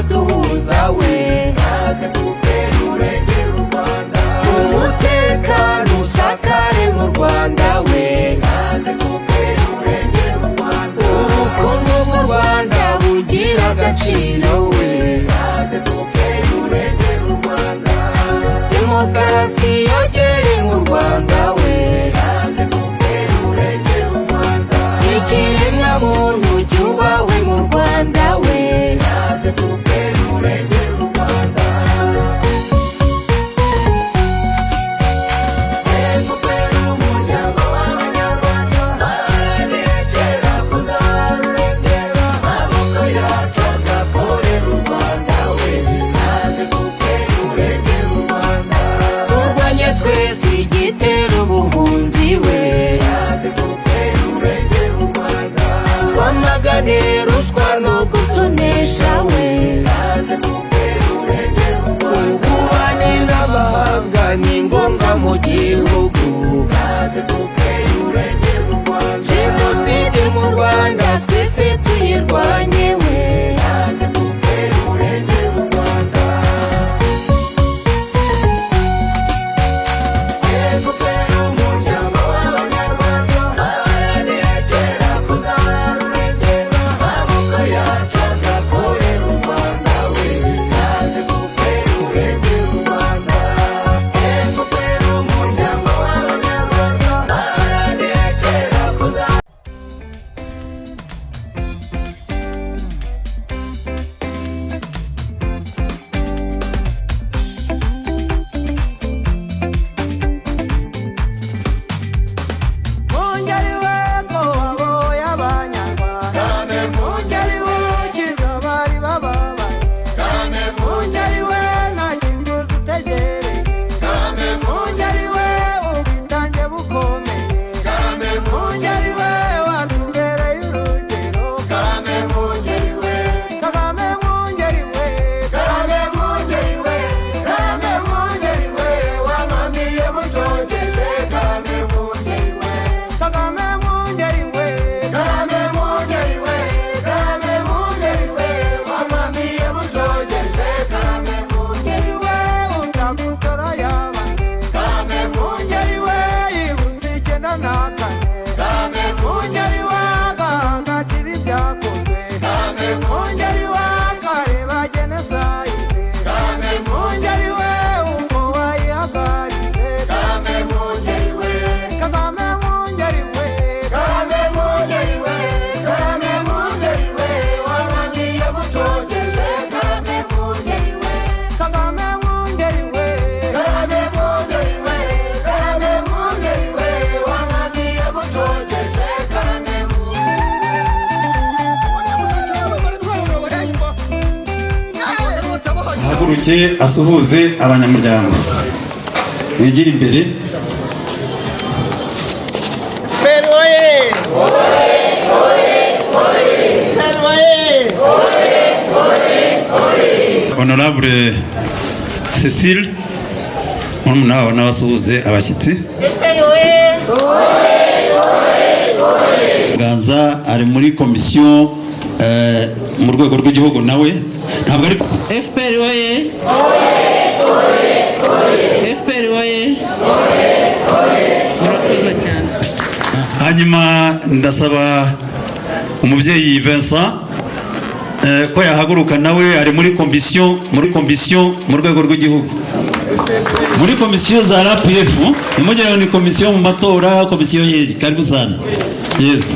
uraduhuza we kaze FPR urengera u Rwanda umutekano usakare mu Rwanda we kaze FPR urengera u Rwanda ubukungu mu Rwanda bugira agaciro we kaze FPR urengera u Rwanda demokarasi yogere mu Rwanda we kaze FPR urengera u Rwanda ikiremwa muntu cyubahwe mu Rwanda we kaze FPR urengera u Rwanda FPR umuryango w'abanyarwanda ararekera kuzarurengera amaboko yacu azakorera u Rwanda we kaze FPR urengera u Rwanda turwanye twese igitera ubuhunzi we kaze FPR urengera u Rwanda twamagane ruswa no gutonesha we kaze FPR urengera u Rwanda ububani n'amahanga ni ngombwa mu gihugu kaze FPR urengera u Rwanda jenoside mu Rwanda twese tuyirwanye we kaze FPR urengera u Rwanda FPR umuryango w'abanyarwanda ararekera kuzarurengera amaboko yacu azakorera u Rwanda we kaze FPR urengera u Rwanda FPR umuryango w'abanyarwanda ararekera kuzarurengera Mungeri wego abo y'abanyarwanda Mungeri ukiza bari bababaye Mungeri we ntakinguzi utegereje Mungeri we ubwitange bukomeye Mungeri we watubereye urugero Mungeri we Kagame Mungeri we Kagame Mungeri we Kagame Mungeri we wamamiye mucogeje Kagame Mungeri we Kagame Mungeri we Kagame Mungeri we Kagame Mungeri we wamamiye mucogeje Kagame Mungeri we utagutora yabane Kagame Mungeri we yibutse icyenda na kane Kagame Mungeri we agahangakira ibyakozwe Kagame Mungeri we akareba jenoside Kagame Mungeri we ubwo wayihagaritse Kagame Mungeri we Kagame Mungeri we Kagame Mungeri we Kagame Mungeri we wamamiye mucogeje Kagame Mungeri we Kagame Mungeri we Kagame Mungeri we Kagame Mungeri we wamamiye mucogeje Kagame haguruke asuhuze abanyamuryango wigira imbere FPR oye FPR oye honorable Cecile murumuna wawe n'abasuhuze abashyitsi FPR oye Ganza ari muri komisiyo mu rwego rw'igihugu nawe ntabwo ari FPR oye FPR oye murakoze cyane hanyuma ndasaba umubyeyi Vincent ko yahaguruka nawe ari muri komisiyo mu rwego rw'igihugu muri komisiyo za RPF imugeraho ni komisiyo mu matora komisiyo ye karibu sana yes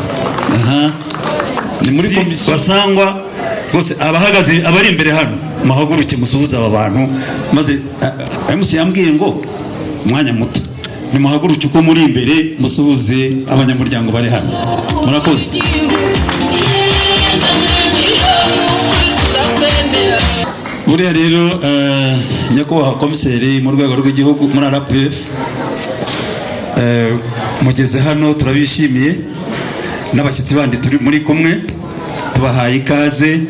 ni muri komisiyo basangwa rwose abahagaze abari imbere hano muhaguruke musuhuza aba bantu maze MC yambwiye ngo umwanya muto nimuhaguruke uko muri imbere musuhuze abanyamuryango bari hano murakoze buriya rero nyakubahwa komiseri mu rwego rw'igihugu muri RPF mugeze hano turabishimiye n'abashyitsi bandi turi muri kumwe tubahaye ikaze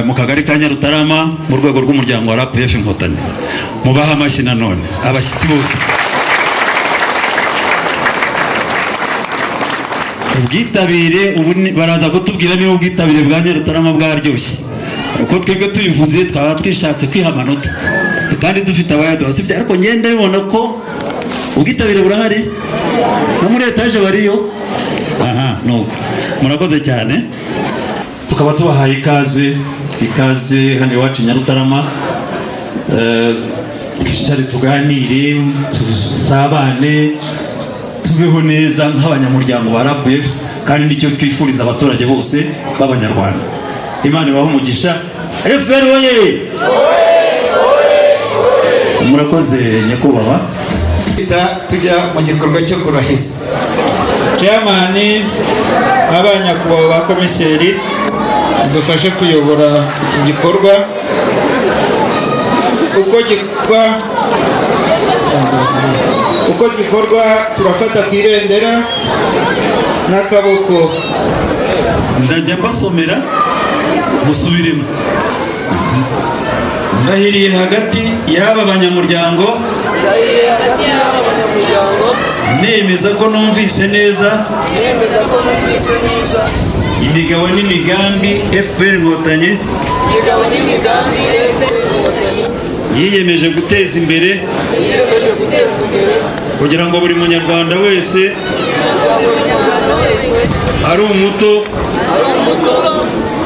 mu kagari ka Nyarutarama mu rwego rw'umuryango wa RPF Inkotanyi mubaha amashyi nanone abashyitsi bose ubwitabire ubu baraza kutubwira niba ubwitabire bwa Nyarutarama bwaryoshye uko twebwe tubivuze twaba twishatse kwiha amanota kandi dufite abayaduha sibyo, ariko ngenda bibona ko ubwitabire burahari no muri etaje bariyo. Aha, nuko murakoze cyane, tukaba tubahaye ikaze hano iwacu Nyarutarama. Twicare tuganire, tusabane, tubeho neza nk'abanyamuryango ba RAPF, kandi nicyo twifuriza abaturage bose b'abanyarwanda. Imana ibahe umugisha. FPR oye! Murakoze nyakubahwa. Tujya mu gikorwa cyo kurahisa. Chairman, abanyakubahwa ba komiseri dufashe kuyobora iki gikorwa. Uko gikorwa turafata ku irendera n'akaboko. Ndajya mbasomera musubiremo. Ndahiriye hagati y'aba banyamuryango nemeza ko numvise neza imigabo n'imigambi FPR Inkotanyi yiyemeje guteza imbere kugira ngo buri munyarwanda wese ari umuto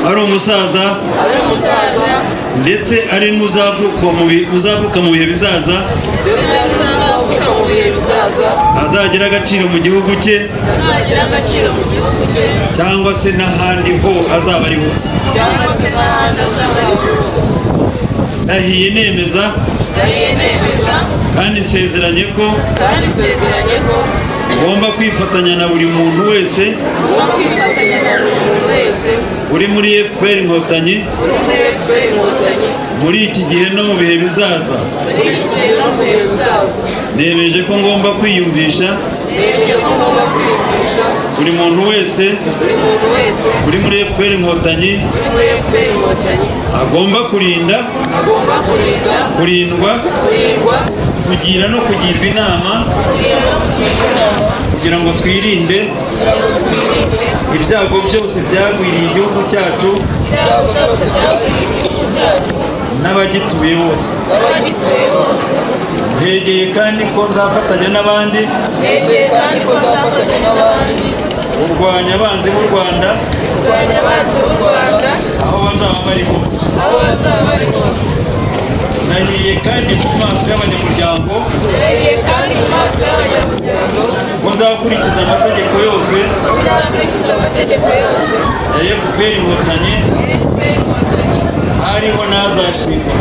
ari umusaza ndetse ari n'uzavuka mu bihe bizaza azagira agaciro mu gihugu cye cyangwa se n'ahandi ho azaba ari hose. Ndahiye nemeza kandi nsezeranye ko ngomba kwifatanya na buri muntu wese uri muri FPR Inkotanyi muri iki gihe no mu bihe bizaza. Nemeje ko ngomba kwiyumvisha buri muntu wese uri muri FPR Inkotanyi agomba kurinda, kurindwa, kugira no kugirwa inama kugira ngo twirinde ibyago byose byagwiriye igihugu cyacu n'abagituye bose. Hegeye kandi ko nzafatanya n'abandi kurwanya abanzi b'u Rwanda aho bazaba bari hose. Nahiriye kandi mu maso y'abanyamuryango ko nzakurikiza amategeko yose ya FPR Inkotanyi hariho n'azashingwa.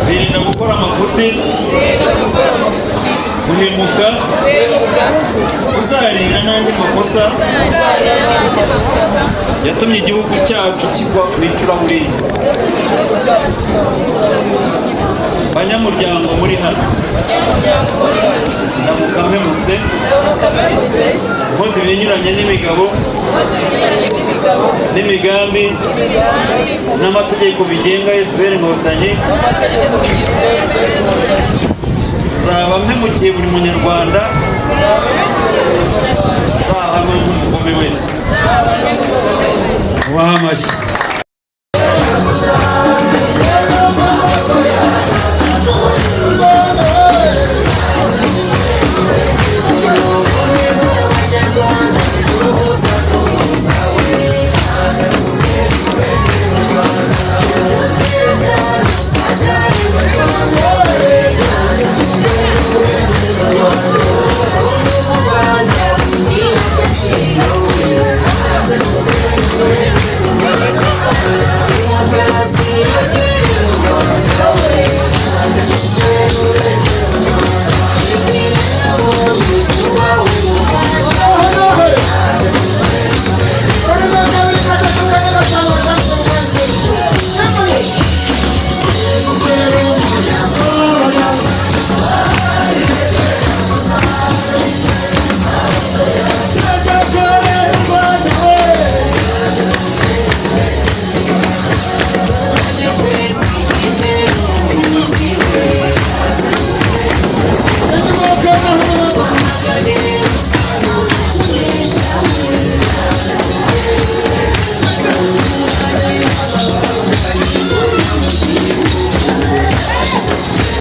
Zirinda gukora amafuti, guhemuka, kuzarira n'andi makosa yatumye igihugu cyacu kigwa mu icuraburindi. Banyamuryango muri hano ndamuka mpemutse nkoze ibinyuranye n'imigabo n'imigambi n'amategeko bigenga FPR Inkotanyi, zaba mpemukiye buri munyarwanda, zahanwe n'umugome wese. Ubaha amashyi. We're